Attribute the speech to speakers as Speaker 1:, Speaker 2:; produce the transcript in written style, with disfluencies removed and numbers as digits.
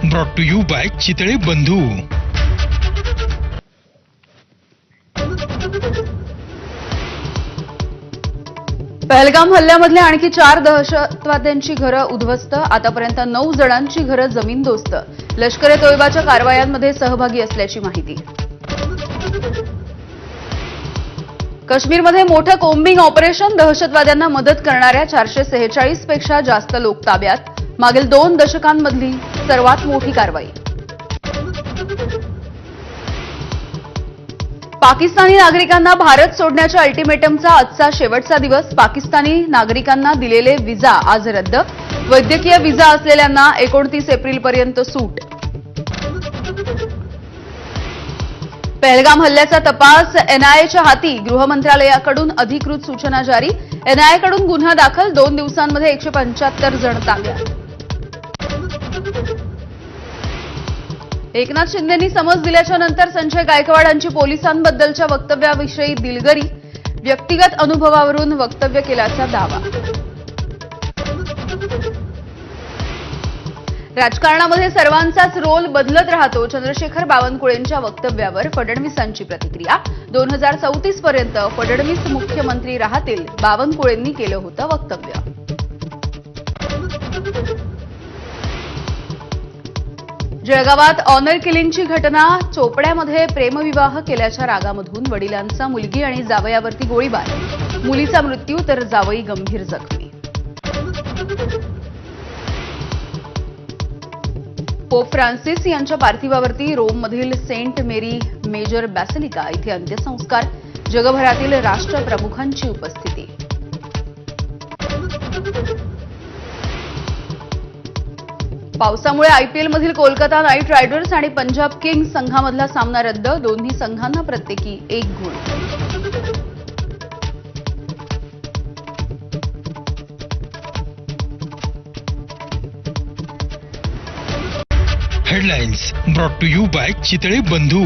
Speaker 1: Brought to you by Chitale Bandhu.
Speaker 2: Pahalgam हल्ल्यामधले आणखी 4 दहशतवाद्यांची घरं उद्ध्वस्त। आतापर्यंत 9 जणांची घरं जमीनदोस्त। लष्कर ए तोयबाच्या कारवायांमध्ये सहभागी असल्याची माहिती। काश्मीरमध्ये मोठं कोम्बिंग ऑपरेशन। दहशतवाद्यांना मदत करणाऱ्या 446 पेक्षा जास्त लोक ताब्यात। मागील 2 दशकांमधली सर्वात मोठी कारवाई। पाकिस्तानी नागरिकांना भारत सोडण्याच्या अल्टिमेटमचा आजचा शेवटचा दिवस। पाकिस्तानी नागरिकांना दिलेले व्हिसा आज रद्द। वैद्यकीय व्हिसा असलेल्यांना 29 एप्रिलपर्यंत सूट। पहलगाम हल्ल्याचा तपास एनआयएच्या हाती। गृह मंत्रालयाकडून अधिकृत सूचना जारी। एनआयएकडून गुन्हा दाखल। 2 दिवसांमध्ये 175 जण ताब्यात। एकनाथ शिंदेंनी समज दिल्याच्या नंतर संजय गायकवाडांची पोलिसांबद्दलच्या वक्तव्याविषयी दिलगिरी। व्यक्तिगत अनुभवावरून वक्तव्य केल्याचा दावा। राजकारणामध्ये सर्वांचाच रोल बदलत राहतो। चंद्रशेखर बावनकुळेंच्या वक्तव्यावर फडणवीसांची प्रतिक्रिया। 2034 पर्यंत फडणवीस मुख्यमंत्री राहतील, बावनकुळेंनी केलं होतं वक्तव्य। जळगावात ऑनर किलिंगची घटना। चोपड्यामध्ये प्रेमविवाह केल्याच्या रागामधून वडिलांचा मुलगी आणि जावयावरती गोळीबार। मुलीचा मृत्यू तर जावई गंभीर जखमी। पोप फ्रान्सिस यांच्या पार्थिवावरती रोममधील सेंट मेरी मेजर बॅसिलिका इथे अंत्यसंस्कार। जगभरातील राष्ट्रप्रमुखांची उपस्थिती। पावसामुळे आयपीएलमधील कोलकाता नाईट रायडर्स आणि पंजाब किंग्स संघामधला सामना रद्द। दोन्ही संघांना प्रत्येकी 1 गुण।
Speaker 1: Headlines brought to you by Chitale बंधू।